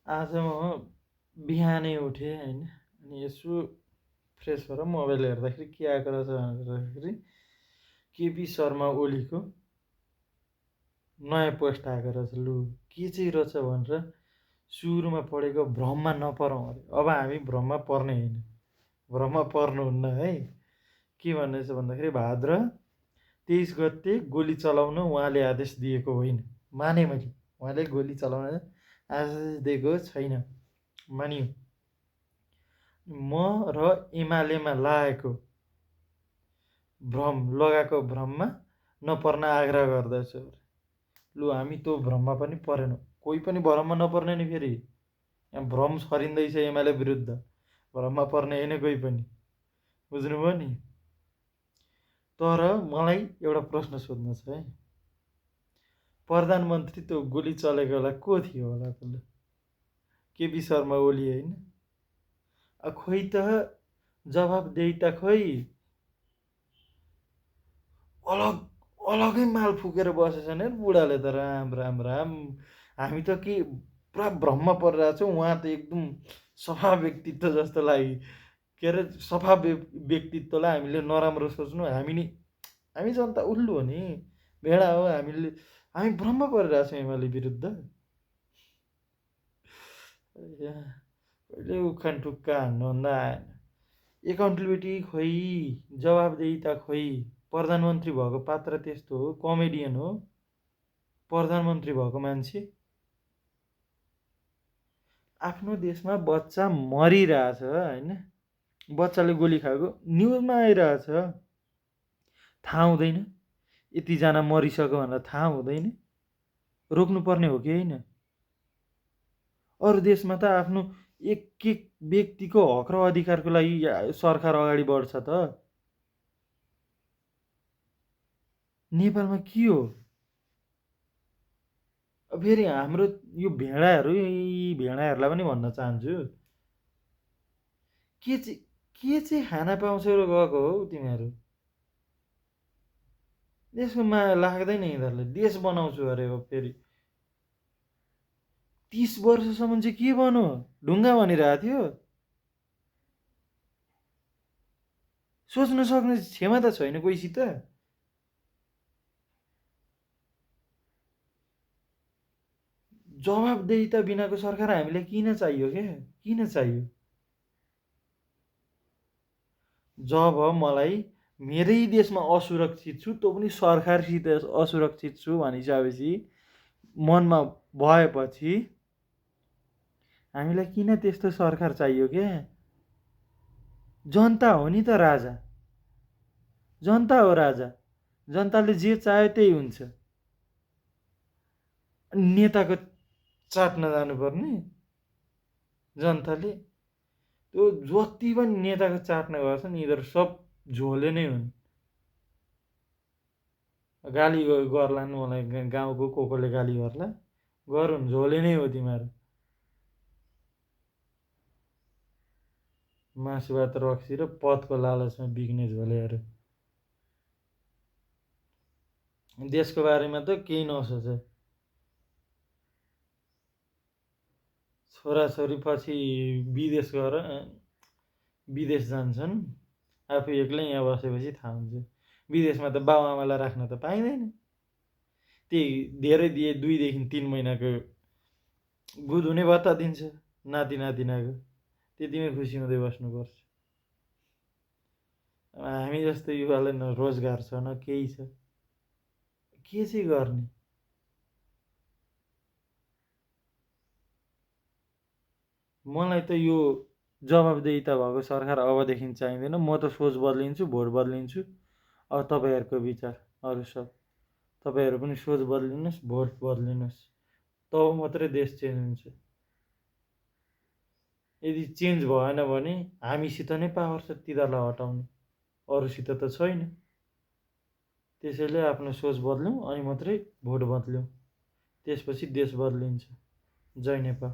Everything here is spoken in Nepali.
आज म बिहानै उठेँ होइन, अनि यसो फ्रेस भएर मोबाइल हेर्दाखेरि के आएको रहेछ भन्दाखेरि केपी शर्मा ओलीको नयाँ पोस्ट आएको रहेछ। लु के चाहिँ रहेछ भनेर सुरुमा पढेको भ्रममा नपरौँ अरे। अब हामी भ्रममा पर्ने होइन, भ्रममा पर्नुहुन्न है। के भन्दैछ भन्दाखेरि भाद्र 23 गते गोली चलाउन उहाँले आदेश दिएको होइन। माने मैले, उहाँले गोली चलाउन आदेश दिएको छैन, मानियो। म र एमालेमा लगाएको भ्रममा नपर्न आग्रह गर्दछु। लु हामी त्यो भ्रममा पनि परेनौँ, कोही पनि भ्रममा नपर्ने नि। फेरि यहाँ भ्रम छरिँदैछ एमाले विरुद्ध, भ्रममा पर्ने होइन कोही पनि, बुझ्नुभयो नि। तर मलाई एउटा प्रश्न सोध्नु छ है, प्रधानमन्त्री त्यो गोली चलेकोलाई को थियो होला त? केपी शर्मा ओली होइन? खोइ त जवाफदेही खोइ अलग अलगै माल फुकेर बसेछन् यार बुढाले त। राम राम राम, हामी त के पुरा भ्रममा परिरहेको छौँ। उहाँ त एकदम सफा व्यक्तित्व जस्तो लागि, के अरे सफा व्यक्तित्वलाई हामीले नराम्रो सोच्नु। हामी जनता उल्लु हो नि, भेडा हो हामी भ्रममा परिरहेको छौँ एमाले विरुद्ध। कहिले उखान टुक्का हान्नुभन्दा आएन। एकाउन्टेबिलिटी खोइ, जवाबदेही खोइ। प्रधानमन्त्री भएको पात्र त्यस्तो हो, कमेडियन हो प्रधानमन्त्री भएको मान्छे। आफ्नो देशमा बच्चा मरिरहेछ होइन, बच्चाले गोली खाएको न्युजमा आइरहेछ, थाहा हुँदैन? यतिजना मरिसक्यो भनेर थाहा हुँदैन? रोक्नुपर्ने हो कि होइन? अरू देशमा त आफ्नो एक एक व्यक्तिको हक र अधिकारको लागि सरकार अगाडि बढ्छ त। नेपालमा के हो? फेरि हाम्रो यो भेडाहरूलाई पनि भन्न चाहन्छु, के चाहिँ खाना पाउँछौ र गएको हौ तिमीहरू? देशको माया लाग्दैन यिनीहरूलाई। देश बनाउँछु अरे हो फेरि। 30 वर्षसम्म चाहिँ के बन्यो? ढुङ्गा भनिरहेको थियो। सोच्न सक्ने क्षमता छैन कोहीसित। जवाबदेहिता बिनाको सरकार हामीलाई किन चाहियो क्या? किन चाहियो? जब मलाई मेरै देशमा असुरक्षित छु, त्यो पनि सरकारसित असुरक्षित छु भनिसकेपछि मनमा भएपछि हामीलाई किन त्यस्तो सरकार चाहियो क्या? जनता हो नि त राजा, जनता हो राजा। जनताले जे चाह्यो त्यही हुन्छ। नेताको चाट्न जानुपर्ने जनताले? त्यो जति पनि नेताको चाट्न गर्छन् यिनीहरू सब झोले नै हुन्। गाली गर्लान् मलाई गाउँको कोले गाली गर्ला, गरून्, झोले नै हो तिमीहरू। मासु भात रक्सी र पदको लालचमा बिग्ने झोलेहरू। देशको बारेमा त केही नसोच। छोराछोरी पछि विदेश जान्छन्, आफू एक्लै यहाँ बसेपछि थाहा हुन्छ। विदेशमा त बाबुआमालाई राख्न त पाइँदैन। त्यही धेरै दिए 2 देखि 3 महिनाको गुद हुने भत्ता दिन्छ नाति नातिनाको, त्यतिमै खुसी हुँदै बस्नुपर्छ। हामी जस्तो युवालाई न रोजगार छ न केही छ, के चाहिँ गर्ने? मलाई त यो जवाबदेहिता भएको सरकार अबदेखि चाहिँदैन। म त सोच बदलिन्छु, भोट बदलिन्छु। अब तपाईँहरूको विचार अरू सब, तपाईँहरू पनि सोच बदलिनुहोस्, भोट बदलिनुहोस्, तब मात्रै देश चेन्ज हुन्छ। यदि चेन्ज भएन भने हामीसित नै पावर छ तिनीहरूलाई हटाउने, अरूसित त छैन। त्यसैले आफ्नो सोच बदल्यौँ अनि मात्रै भोट बदल्यौँ, त्यसपछि देश बदलिन्छ। जय नेपाल।